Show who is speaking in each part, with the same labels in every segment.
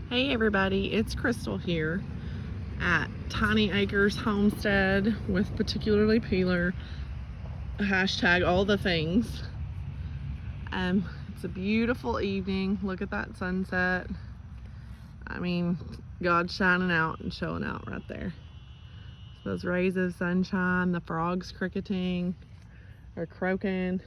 Speaker 1: Hey everybody, it's Crystal here at Tiny Acres Homestead with Particularly Peeler, hashtag all the things. It's a beautiful evening. Look at that sunset. I mean, God's shining out and showing out right there. Those rays of sunshine, the frogs cricketing or croaking.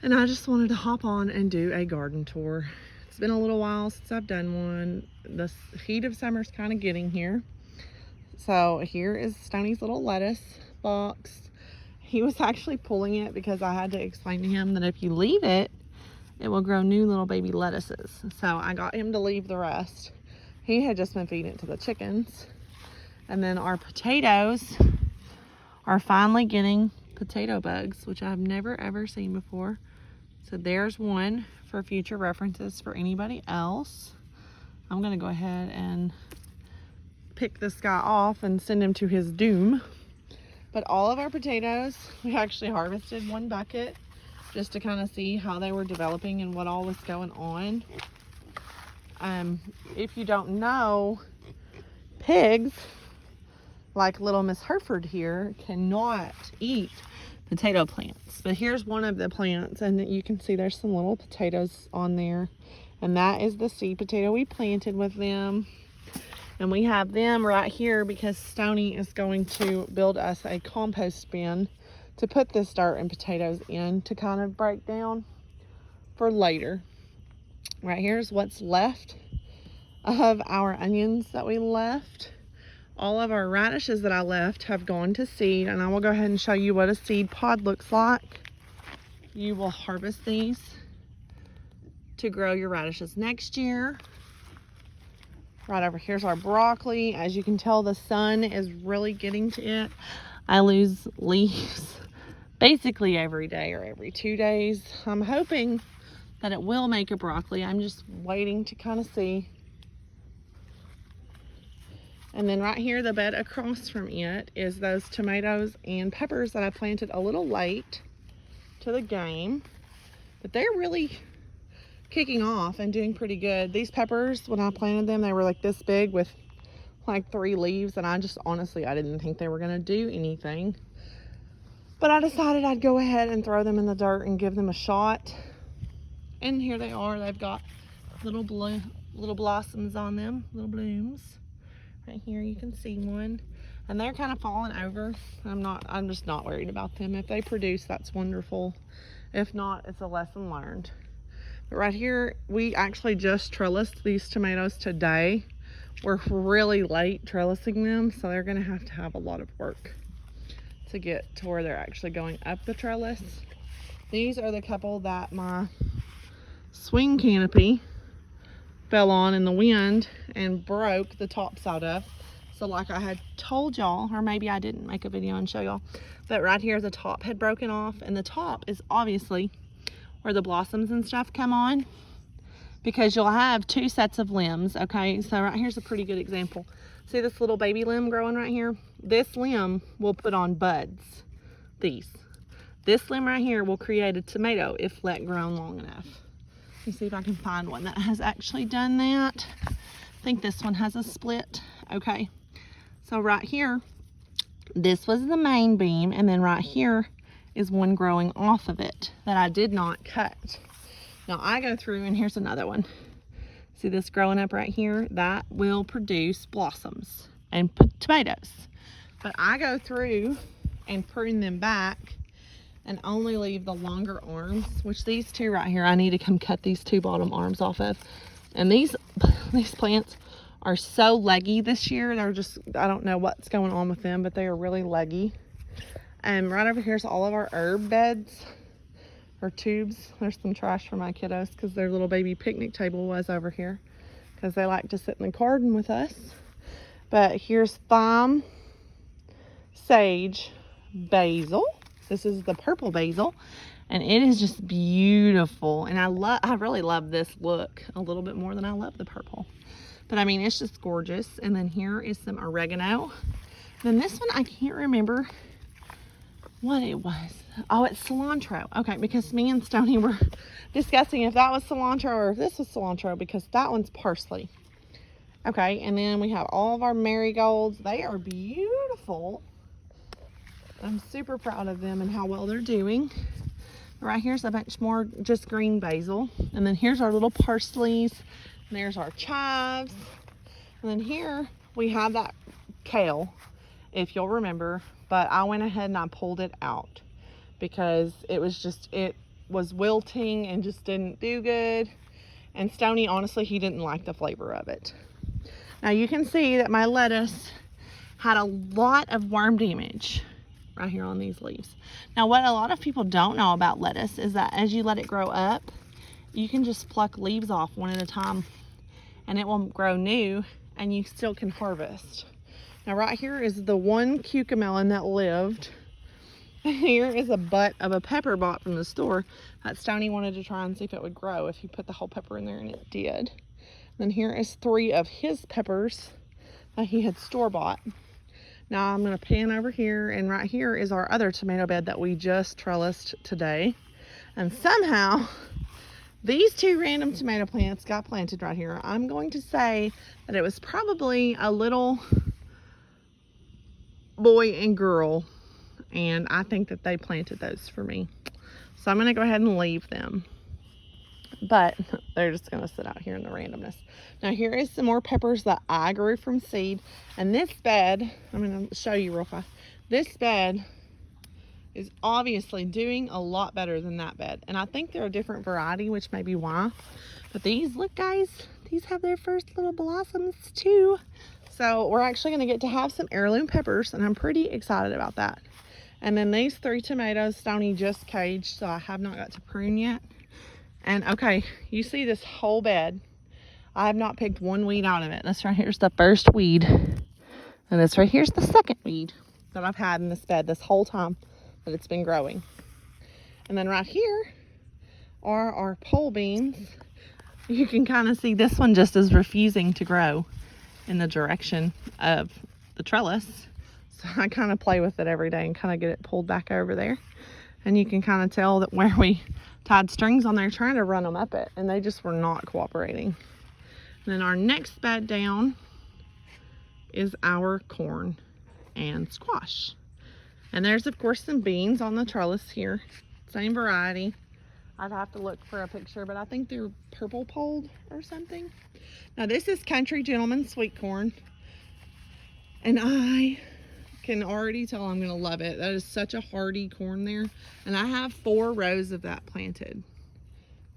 Speaker 1: And I just wanted to hop on and do a garden tour. It's been a little while since I've done one. The heat of summer's kind of getting here. So here is Stoney's little lettuce box. He was actually pulling it because I had to explain to him that if you leave it, it will grow new little baby lettuces. So I got him to leave the rest. He had just been feeding it to the chickens. And then our potatoes are finally getting potato bugs, which I've never ever seen before. So there's one for future references for anybody else. I'm gonna go ahead and pick this guy off and send him to his doom. But all of our potatoes, we actually harvested one bucket just to kind of see how they were developing and what all was going on. If you don't know, pigs, like little Miss Hereford here, cannot eat potato plants. But here's one of the plants, and you can see there's some little potatoes on there, and that is the seed potato we planted with them. And we have them right here because Stoney is going to build us a compost bin to put this dirt and potatoes in to kind of break down for later. Right here's what's left of our onions that we left. All of our radishes that I left have gone to seed, and I will go ahead and show you what a seed pod looks like. You will harvest these to grow your radishes next year. Right over here's our broccoli. As you can tell, the sun is really getting to it. I lose leaves basically every day or every 2 days. I'm hoping that it will make a broccoli. I'm just waiting to kind of see. And then right here, the bed across from it is those tomatoes and peppers that I planted a little late to the game. But they're really kicking off and doing pretty good. These peppers, when I planted them, they were like this big with like 3 leaves. And I didn't think they were gonna do anything. But I decided I'd go ahead and throw them in the dirt and give them a shot. And here they are. They've got little blossoms on them, little blooms. Right here you can see one, and they're kind of falling over. I'm just not worried about them. If they produce, that's wonderful. If not, it's a lesson learned. But right here, we actually just trellised these tomatoes today. We're really late trellising them, so they're gonna have to have a lot of work to get to where they're actually going up the trellis. These are the couple that my swing canopy fell on in the wind and broke the tops out of. So like I had told y'all, or maybe I didn't make a video and show y'all, but right here the top had broken off, and the top is obviously where the blossoms and stuff come on, because you'll have 2 sets of limbs. Okay, so right here's a pretty good example. See this little baby limb growing right here? This limb will put on buds. This limb right here will create a tomato if let grown long enough. Let me see if I can find one that has actually done that. I think this one has a split. Okay, so right here, this was the main beam, and then right here is one growing off of it that I did not cut. Now I go through, and here's another one. See this growing up right here? That will produce blossoms and tomatoes. But I go through and prune them back and only leave the longer arms, which these 2 right here, I need to come cut these 2 bottom arms off of. And these plants are so leggy this year. They're just, I don't know what's going on with them, but they are really leggy. And right over here's all of our herb beds or tubes. There's some trash for my kiddos because their little baby picnic table was over here because they like to sit in the garden with us. But here's thyme, sage, basil. This is the purple basil, and it is just beautiful. And I really love this look a little bit more than I love the purple. But I mean, it's just gorgeous. And then here is some oregano. Then this one, I can't remember what it was. Oh, it's cilantro. Okay, because me and Stoney were discussing if that was cilantro or if this was cilantro, because that one's parsley. Okay, and then we have all of our marigolds. They are beautiful. I'm super proud of them and how well they're doing. Right here's a bunch more just green basil. And then here's our little parsleys. And there's our chives. And then here we have that kale, if you'll remember. But I went ahead and I pulled it out because it was wilting and just didn't do good. And Stoney, honestly, he didn't like the flavor of it. Now you can see that my lettuce had a lot of worm damage right here on these leaves. Now what a lot of people don't know about lettuce is that as you let it grow up, you can just pluck leaves off one at a time and it will grow new and you still can harvest. Now right here is the one cucamelon that lived. Here is a butt of a pepper bought from the store that Stoney wanted to try and see if it would grow if you put the whole pepper in there, and it did. Then here is 3 of his peppers that he had store-bought. Now I'm going to pan over here, and right here is our other tomato bed that we just trellised today. And somehow these 2 random tomato plants got planted right here. I'm going to say that it was probably a little boy and girl, and I think that they planted those for me. So I'm going to go ahead and leave them. But they're just going to sit out here in the randomness. Now here is some more peppers that I grew from seed. And this bed, I'm going to show you real fast. This bed is obviously doing a lot better than that bed. And I think they're a different variety, which may be why. But these, look guys, these have their first little blossoms too. So we're actually going to get to have some heirloom peppers, and I'm pretty excited about that. And then these 3 tomatoes, Stoney just caged, so I have not got to prune yet. And okay, you see this whole bed. I have not picked one weed out of it. This right here's the first weed. And this right here's the second weed that I've had in this bed this whole time that it's been growing. And then right here are our pole beans. You can kind of see this one just is refusing to grow in the direction of the trellis. So I kind of play with it every day and kind of get it pulled back over there. And you can kind of tell that where we tied strings on there trying to run them up it, and they just were not cooperating. And then our next bed down is our corn and squash. And there's of course some beans on the trellis here. Same variety. I'd have to look for a picture, but I think they're purple polled or something. Now this is Country Gentleman sweet corn. And I can already tell I'm gonna love it. That is such a hardy corn there. And I have 4 rows of that planted.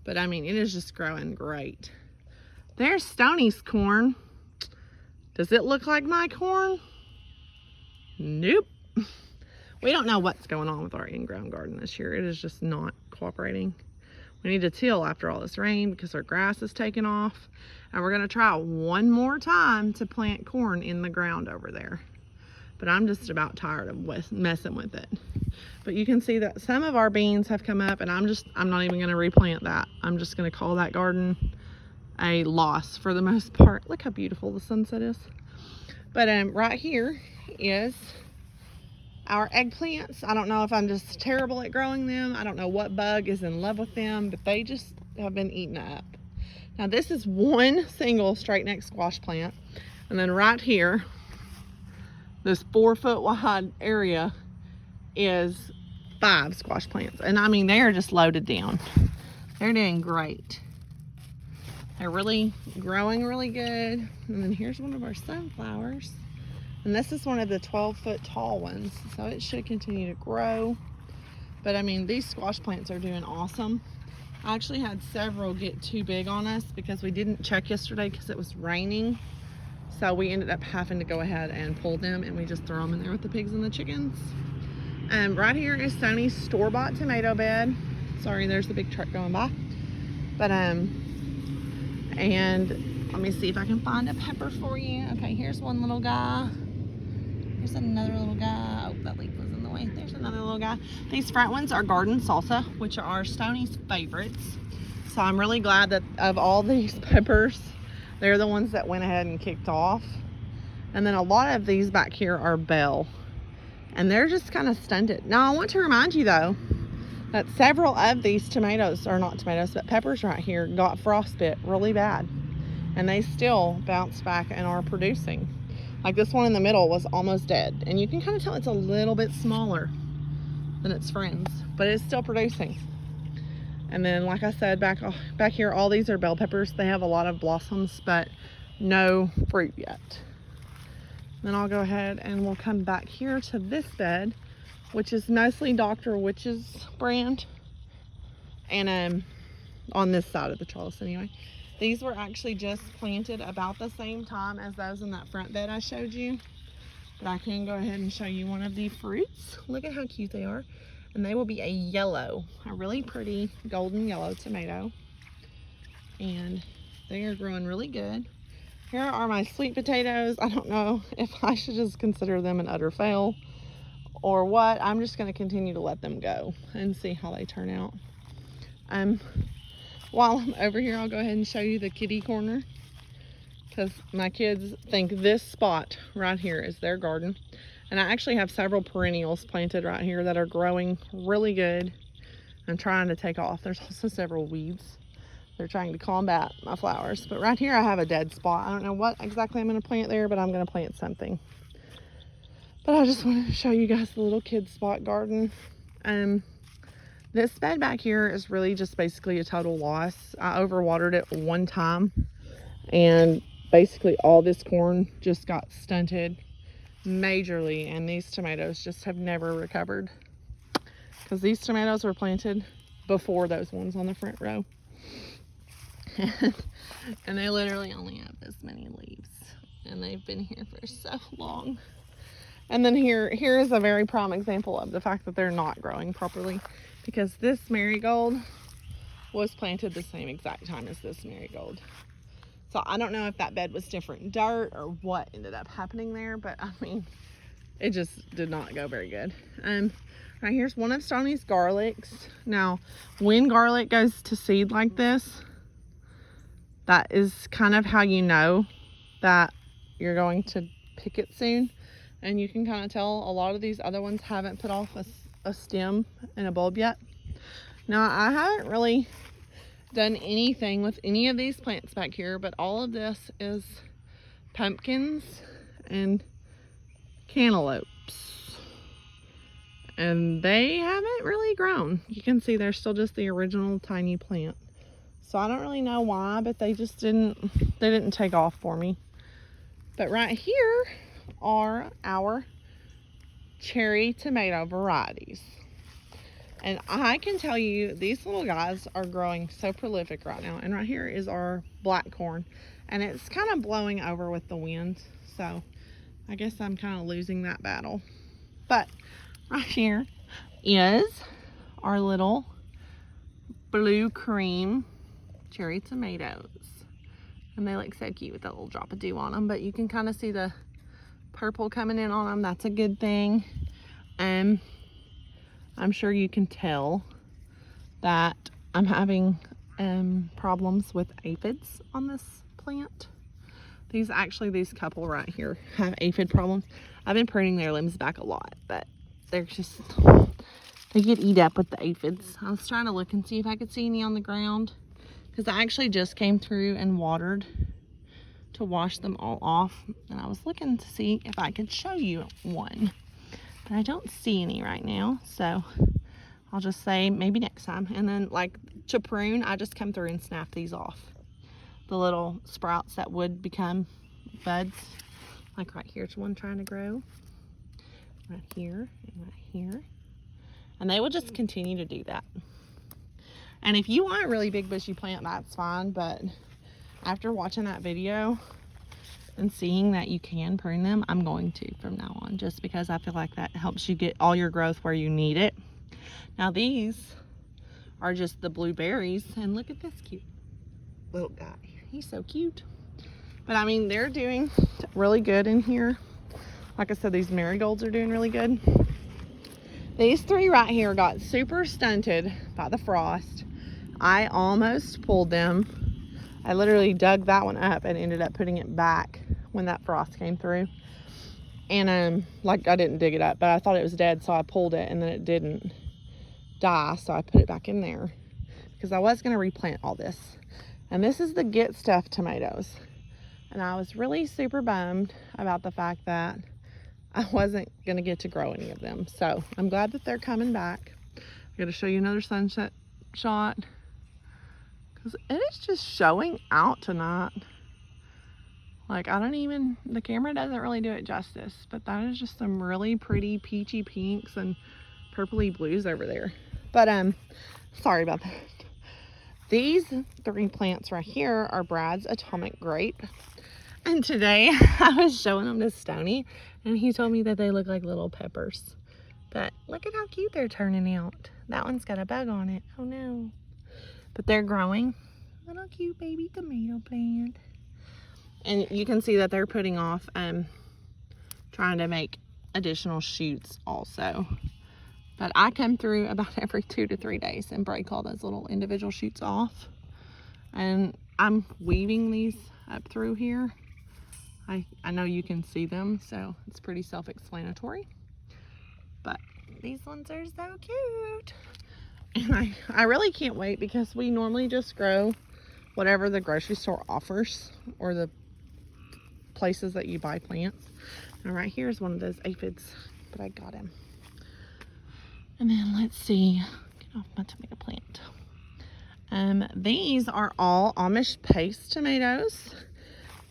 Speaker 1: But I mean, it is just growing great. There's Stoney's corn. Does it look like my corn? Nope. We don't know what's going on with our in-ground garden this year. It is just not cooperating. We need to till after all this rain because our grass is taking off. And we're gonna try one more time to plant corn in the ground over there. But I'm just about tired of messing with it. But you can see that some of our beans have come up, and I'm not even going to replant that. I'm just going to call that garden a loss for the most part. Look how beautiful the sunset is. But right here is our eggplants. I don't know if I'm just terrible at growing them. I don't know what bug is in love with them, but they just have been eaten up. Now this is one single straight neck squash plant. And then right here, this 4-foot wide area is 5 squash plants. And I mean, they are just loaded down. They're doing great. They're really growing really good. And then here's one of our sunflowers. And this is one of the 12-foot tall ones. So it should continue to grow. But I mean, these squash plants are doing awesome. I actually had several get too big on us because we didn't check yesterday because it was raining. So we ended up having to go ahead and pull them, and we just throw them in there with the pigs and the chickens. Right here is Stoney's store-bought tomato bed. Sorry, there's the big truck going by. But and let me see if I can find a pepper for you. Okay, here's one little guy. Here's another little guy. Oh, that leaf was in the way. There's another little guy. These front ones are garden salsa, which are Stoney's favorites. So I'm really glad that of all these peppers, they're the ones that went ahead and kicked off. And then a lot of these back here are bell. and they're just kind of stunted. Now I want to remind you though that several of these tomatoes, or not tomatoes, but peppers right here, got frostbite really bad, and they still bounced back and are producing. Like this one in the middle was almost dead, and you can kind of tell it's a little bit smaller than its friends, but it's still producing. And then, like I said, back here, all these are bell peppers. They have a lot of blossoms, but no fruit yet. Then I'll go ahead and we'll come back here to this bed, which is mostly Dr. Witch's brand. And on this side of the trellis anyway. These were actually just planted about the same time as those in that front bed I showed you. But I can go ahead and show you one of the fruits. Look at how cute they are. And they will be a yellow, a really pretty golden yellow tomato. And they are growing really good. Here are my sweet potatoes. I don't know if I should just consider them an utter fail or what. I'm just going to continue to let them go and see how they turn out. While I'm over here, I'll go ahead and show you the kitty corner, because my kids think this spot right here is their garden. And I actually have several perennials planted right here that are growing really good and trying to take off. There's also several weeds. They're trying to combat my flowers. But right here I have a dead spot. I don't know what exactly I'm going to plant there, but I'm going to plant something. But I just wanted to show you guys the little kid spot garden. This bed back here is really just basically a total loss. I overwatered it one time, and basically all this corn just got stunted majorly, and these tomatoes just have never recovered, because these tomatoes were planted before those ones on the front row. And they literally only have this many leaves, and they've been here for so long. And then here is a very prime example of the fact that they're not growing properly, because this marigold was planted the same exact time as this marigold. So I don't know if that bed was different dirt or what ended up happening there, but I mean, it just did not go very good. Right here's one of Stoney's garlics. Now, when garlic goes to seed like this, that is kind of how you know that you're going to pick it soon. And you can kind of tell a lot of these other ones haven't put off a stem and a bulb yet. Now, I haven't really done anything with any of these plants back here, but all of this is pumpkins and cantaloupes, and they haven't really grown. You can see they're still just the original tiny plant. So I don't really know why, but they didn't take off for me. But right here are our cherry tomato varieties. And I can tell you, these little guys are growing so prolific right now. And right here is our black corn. And it's kind of blowing over with the wind. So I guess I'm kind of losing that battle. But right here is our little blue cream cherry tomatoes. And they look so cute with that little drop of dew on them. But you can kind of see the purple coming in on them. That's a good thing. I'm sure you can tell that I'm having problems with aphids on this plant. These couple right here have aphid problems. I've been pruning their limbs back a lot, but they get eat up with the aphids. I was trying to look and see if I could see any on the ground, because I actually just came through and watered to wash them all off, and I was looking to see if I could show you one. But I don't see any right now, so I'll just say maybe next time. And then, like, to prune, I just come through and snap these off. The little sprouts that would become buds. Like right here's one trying to grow. Right here and right here. And they will just continue to do that. And if you want a really big bushy plant, that's fine. But after watching that video and seeing that you can prune them, I'm going to from now on, just because I feel like that helps you get all your growth where you need it. Now these are just the blueberries, and look at this cute little guy. He's so cute. But I mean, they're doing really good in here. Like I said, these marigolds are doing really good. These three right here got super stunted by the frost. I almost pulled them. I literally dug that one up and ended up putting it back when that frost came through. And like I didn't dig it up, but I thought it was dead, so I pulled it, and then it didn't die, so I put it back in there because I was going to replant all this. And this is the Get Stuff tomatoes, and I was really super bummed about the fact that I wasn't going to get to grow any of them. So I'm glad that they're coming back. I'm going to show you another sunset shot because it is just showing out tonight. Like, the camera doesn't really do it justice, but that is just some really pretty peachy pinks and purpley blues over there. But sorry about that. These 3 plants right here are Brad's Atomic Grape. And today I was showing them to Stoney, and he told me that they look like little peppers. But look at how cute they're turning out. That one's got a bug on it. Oh no. But they're growing. Little cute baby tomato plant. And you can see that they're putting off trying to make additional shoots also. But I come through about every 2 to 3 days and break all those little individual shoots off. And I'm weaving these up through here. I know you can see them, so it's pretty self-explanatory. But these ones are so cute. And I really can't wait because we normally just grow whatever the grocery store offers or the places that you buy plants. And right here is one of those aphids, but I got him. And then let's see, get off my tomato plant. These are all Amish paste tomatoes.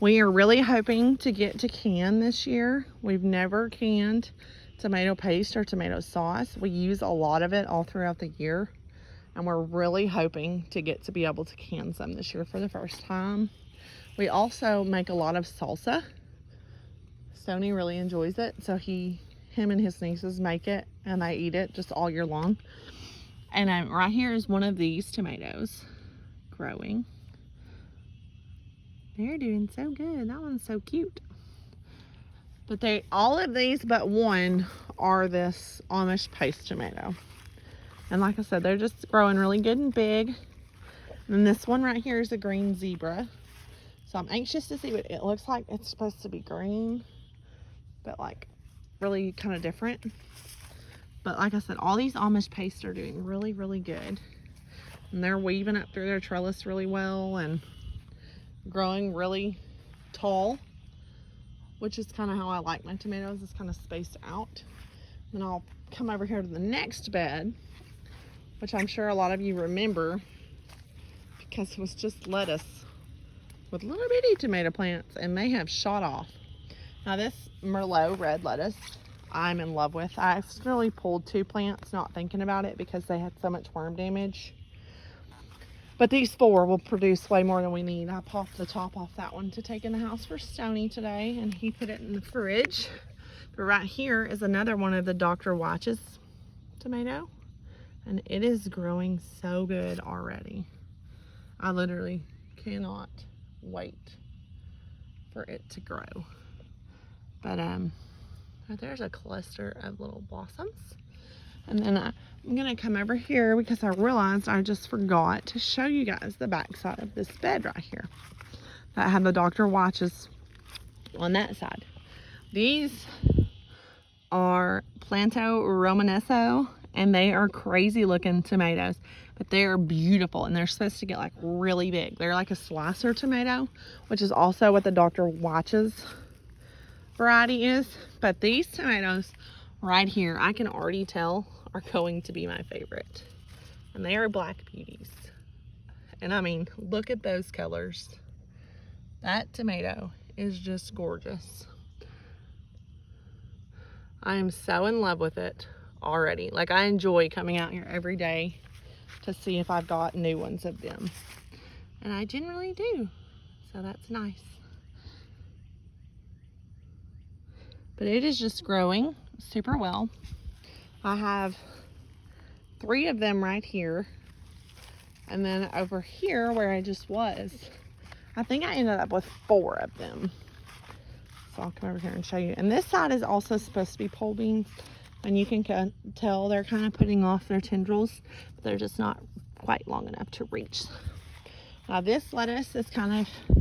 Speaker 1: We are really hoping to get to can this year. We've never canned tomato paste or tomato sauce. We use a lot of it all throughout the year, and we're really hoping to get to be able to can some this year for the first time. We also make a lot of salsa. Stoney really enjoys it, so him and his nieces make it, and they eat it just all year long. And right here is one of these tomatoes growing. They're doing so good. That one's so cute. But all of these but one are this Amish paste tomato. And like I said, they're just growing really good and big. And this one right here is a green zebra. So I'm anxious to see what it looks like. It's supposed to be green, but like really kind of different. But like I said, all these Amish pastes are doing really, really good. And they're weaving up through their trellis really well and growing really tall, which is kind of how I like my tomatoes. It's kind of spaced out. Then I'll come over here to the next bed, which I'm sure a lot of you remember because it was just lettuce with little bitty tomato plants, and they have shot off. Now this Merlot Red Lettuce I'm in love with. I accidentally pulled 2 plants not thinking about it because they had so much worm damage. But these 4 will produce way more than we need. I popped the top off that one to take in the house for Stoney today, and he put it in the fridge. But right here is another one of the Dr. Watch's tomato, and it is growing so good already. I literally cannot wait for it to grow. But there's a cluster of little blossoms. And then I'm gonna come over here because I realized I just forgot to show you guys the back side of this bed right here that had the Dr. Watches on that side. These are Planto Romanesso, and they are crazy looking tomatoes, but they are beautiful, and they're supposed to get like really big. They're like a slicer tomato, which is also what the Dr. Watches variety is. But these tomatoes right here, I can already tell are going to be my favorite. And they are Black Beauties. And I mean, look at those colors. That tomato is just gorgeous. I am so in love with it already. Like, I enjoy coming out here every day to see if I've got new ones of them. And I generally do. So that's nice. But it is just growing super well. I have 3 of them right here. And then over here where I just was, I think I ended up with 4 of them. So I'll come over here and show you. And this side is also supposed to be pole beans. And you can tell they're kind of putting off their tendrils. But they're just not quite long enough to reach. Now this lettuce is kind of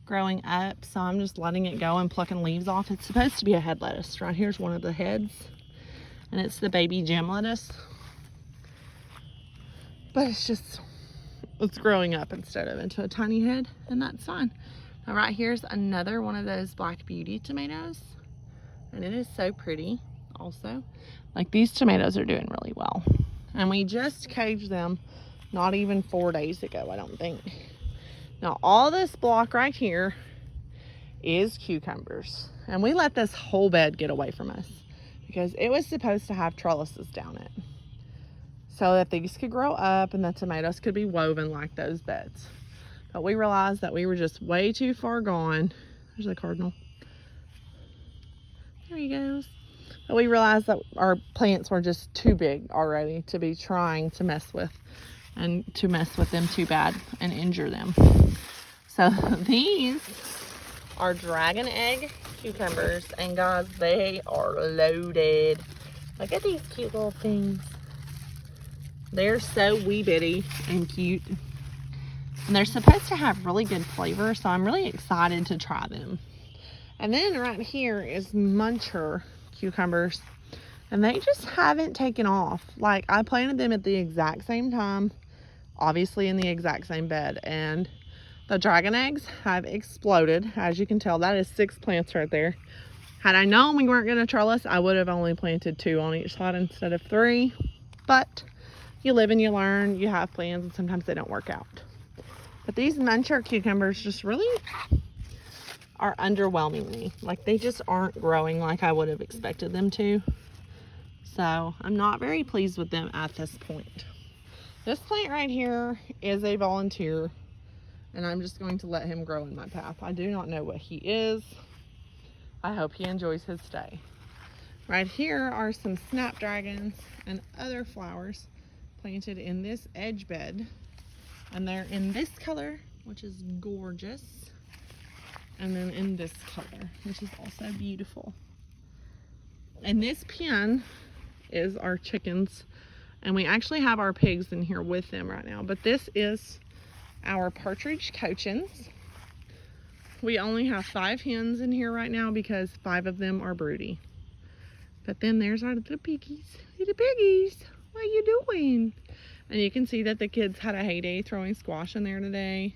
Speaker 1: growing up, so I'm just letting it go and plucking leaves off. It's supposed to be a head lettuce. Right here's one of the heads, and it's the baby gem lettuce. But it's growing up instead of into a tiny head, and that's fine. Now right here's another one of those black beauty tomatoes, and it is so pretty also. Like, these tomatoes are doing really well, and we just caged them not even 4 days ago, I don't think. Now all this block right here is cucumbers, and we let this whole bed get away from us because it was supposed to have trellises down it so that these could grow up and the tomatoes could be woven like those beds. But we realized that we were just way too far gone. There's a cardinal. There he goes. But we realized that our plants were just too big already to be trying to mess with, and to mess with them too bad and injure them. So these are dragon egg cucumbers, and guys, they are loaded. Look at these cute little things. They're so wee bitty and cute, and they're supposed to have really good flavor, so I'm really excited to try them. And then right here is Muncher cucumbers, and they just haven't taken off. Like, I planted them at the exact same time, obviously in the exact same bed, and the dragon eggs have exploded. As you can tell, that is 6 plants right there. Had I known we weren't going to trellis, I would have only planted 2 on each side instead of 3. But you live and you learn. You have plans, and sometimes they don't work out. But these Muncher cucumbers just really are underwhelming me. Like, they just aren't growing like I would have expected them to. So I'm not very pleased with them at this point. This plant right here is a volunteer, and I'm just going to let him grow in my path. I do not know what he is. I hope he enjoys his stay. Right here are some Snapdragons and other flowers planted in this edge bed, and they're in this color, which is gorgeous, and then in this color, which is also beautiful. And this pen is our chickens, and we actually have our pigs in here with them right now. But this is our partridge cochins. We only have 5 hens in here right now because 5 of them are broody. But then there's our little piggies. Little piggies, what are you doing? And you can see that the kids had a heyday throwing squash in there today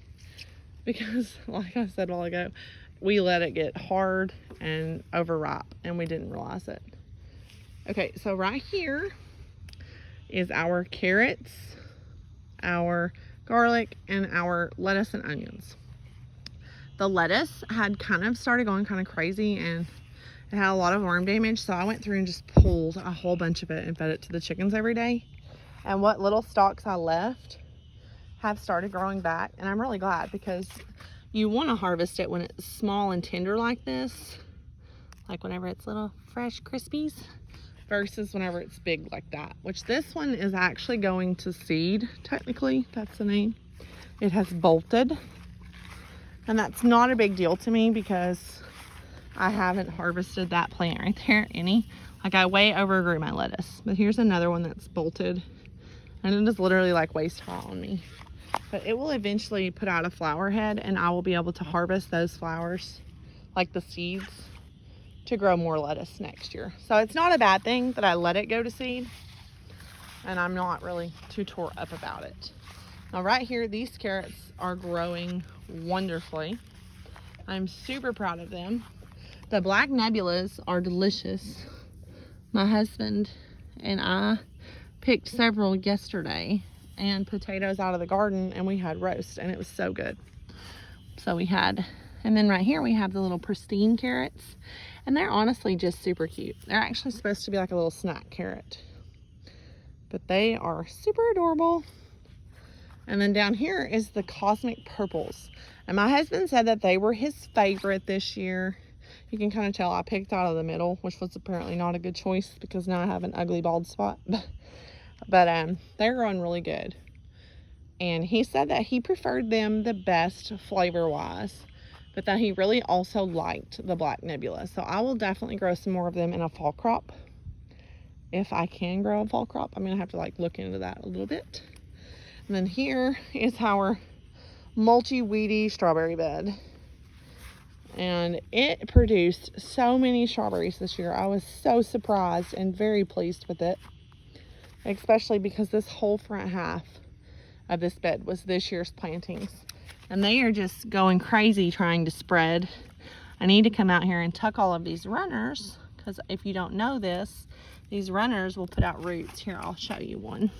Speaker 1: because, like I said a while ago, we let it get hard and overripe, and we didn't realize it. Okay, so right here is our carrots, our garlic, and our lettuce and onions. The lettuce had kind of started going kind of crazy, and it had a lot of worm damage, so I went through and just pulled a whole bunch of it and fed it to the chickens every day. And what little stalks I left have started growing back, and I'm really glad, because you want to harvest it when it's small and tender like this, like whenever it's little fresh crispies, versus whenever it's big like that, which this one is actually going to seed, technically, that's the name. It has bolted, and that's not a big deal to me because I haven't harvested that plant right there any. Like, I way overgrew my lettuce. But here's another one that's bolted, and it is literally like waist high on me. But it will eventually put out a flower head, and I will be able to harvest those flowers, like the seeds, to grow more lettuce next year. So it's not a bad thing that I let it go to seed, and I'm not really too tore up about it. Now right here, these carrots are growing wonderfully. I'm super proud of them. The black nebulas are delicious. My husband and I picked several yesterday, and potatoes out of the garden, and we had roast, and it was so good. So we had, and then right here we have the little pristine carrots, and they're honestly just super cute. They're actually supposed to be like a little snack carrot, but they are super adorable. And then down here is the cosmic purples, and my husband said that they were his favorite this year. You can kind of tell I picked out of the middle, which was apparently not a good choice because now I have an ugly bald spot. But they're growing really good, and he said that he preferred them the best flavor wise, but that he really also liked the black nebula. So I will definitely grow some more of them in a fall crop. If I can grow a fall crop, I'm gonna have to like look into that a little bit. And then here is our multi-weedy strawberry bed. And it produced so many strawberries this year. I was so surprised and very pleased with it, especially because this whole front half of this bed was this year's plantings, and they are just going crazy trying to spread. I need to come out here and tuck all of these runners, because if you don't know this, these runners will put out roots. Here, I'll show you one.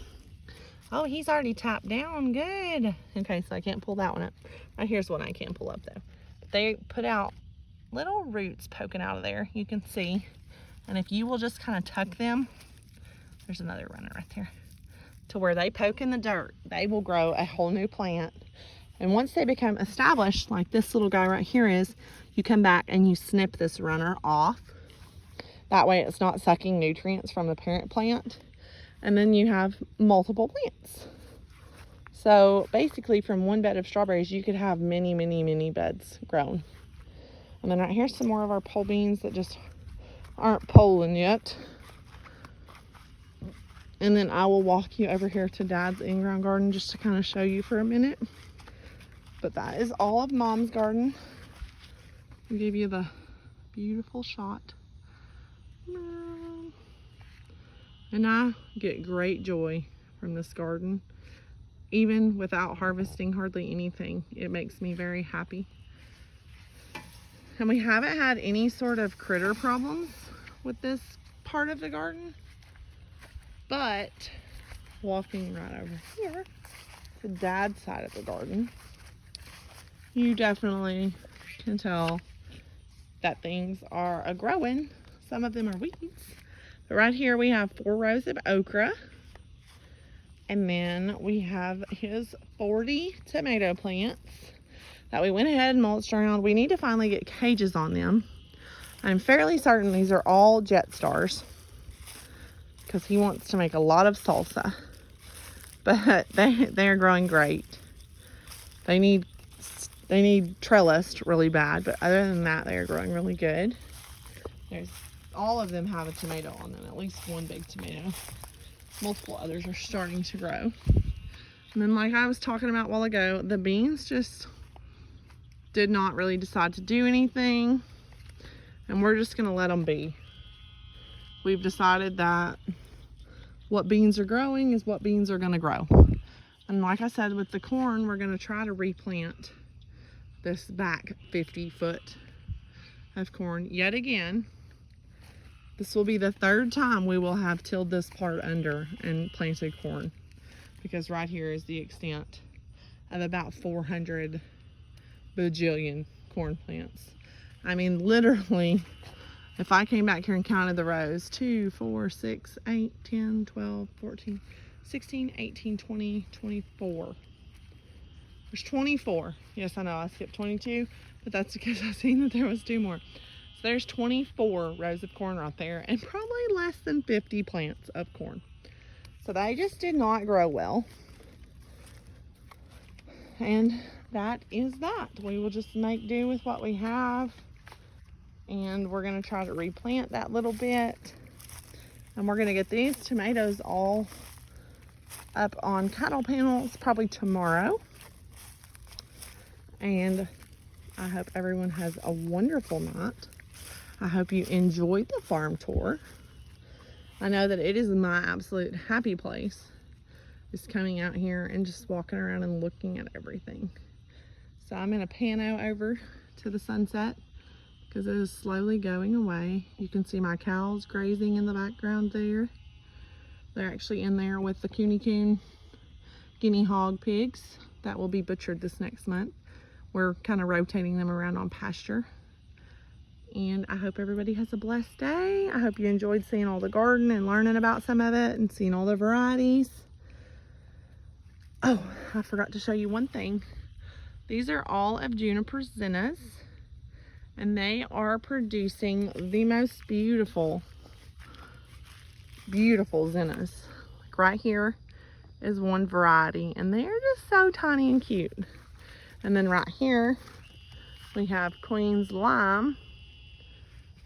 Speaker 1: Oh, he's already tapped down. Good. Okay, so I can't pull that one up. Right here's one I can pull up though. But they put out little roots poking out of there, you can see. And if you will just kind of tuck them, there's another runner right there, to where they poke in the dirt, they will grow a whole new plant. And once they become established, like this little guy right here is, you come back and you snip this runner off. That way it's not sucking nutrients from the parent plant. And then you have multiple plants. So basically from one bed of strawberries, you could have many, many, many beds grown. And then right here's some more of our pole beans that just aren't polling yet. And then I will walk you over here to Dad's in-ground garden just to kind of show you for a minute. But that is all of Mom's garden. I'll give you the beautiful shot. And I get great joy from this garden. Even without harvesting hardly anything, it makes me very happy. And we haven't had any sort of critter problems with this part of the garden. But walking right over here to Dad's side of the garden, you definitely can tell that things are a-growing. Some of them are weeds. But right here we have 4 rows of okra. And then we have his 40 tomato plants that we went ahead and mulched around. We need to finally get cages on them. I'm fairly certain these are all Jet Stars, because he wants to make a lot of salsa. But they are growing great. They need trellised really bad, but other than that, they are growing really good. All of them have a tomato on them, at least one big tomato. Multiple others are starting to grow. And then, like I was talking about a while ago, the beans just did not really decide to do anything, and we're just gonna let them be. We've decided that what beans are growing is what beans are gonna grow. And like I said, with the corn, we're gonna try to replant this back 50 foot of corn yet again. This will be the 3rd time we will have tilled this part under and planted corn, because right here is the extent of about 400 bajillion corn plants. I mean, literally, if I came back here and counted the rows, 2, 4, 6, 8, 10, 12, 14, 16, 18, 20, 24. There's 24. Yes, I know, I skipped 22, but that's because I seen that there was 2 more. So there's 24 rows of corn right there, and probably less than 50 plants of corn. So they just did not grow well. And that is that. We will just make do with what we have. And we're going to try to replant that little bit. And we're going to get these tomatoes all up on cattle panels probably tomorrow. And I hope everyone has a wonderful night. I hope you enjoyed the farm tour. I know that it is my absolute happy place, just coming out here and just walking around and looking at everything. So I'm going to pano over to the sunset, because it is slowly going away. You can see my cows grazing in the background there. They're actually in there with the coon guinea hog pigs that will be butchered this next month. We're kind of rotating them around on pasture. And I hope everybody has a blessed day. I hope you enjoyed seeing all the garden and learning about some of it and seeing all the varieties. Oh, I forgot to show you one thing. These are all of Juniper Zennas, and they are producing the most beautiful, beautiful Zennas. Like right here is one variety, and they're just so tiny and cute. And then right here we have Queen's Lime.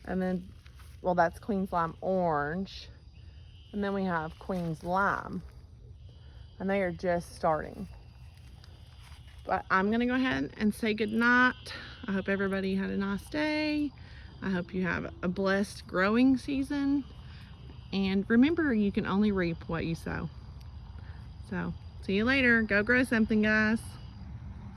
Speaker 1: And then, well, that's Queen's Lime Orange. And then we have Queen's Lime. And they are just starting. But I'm going to go ahead and say goodnight. I hope everybody had a nice day. I hope you have a blessed growing season. And remember, you can only reap what you sow. So, see you later. Go grow something, guys.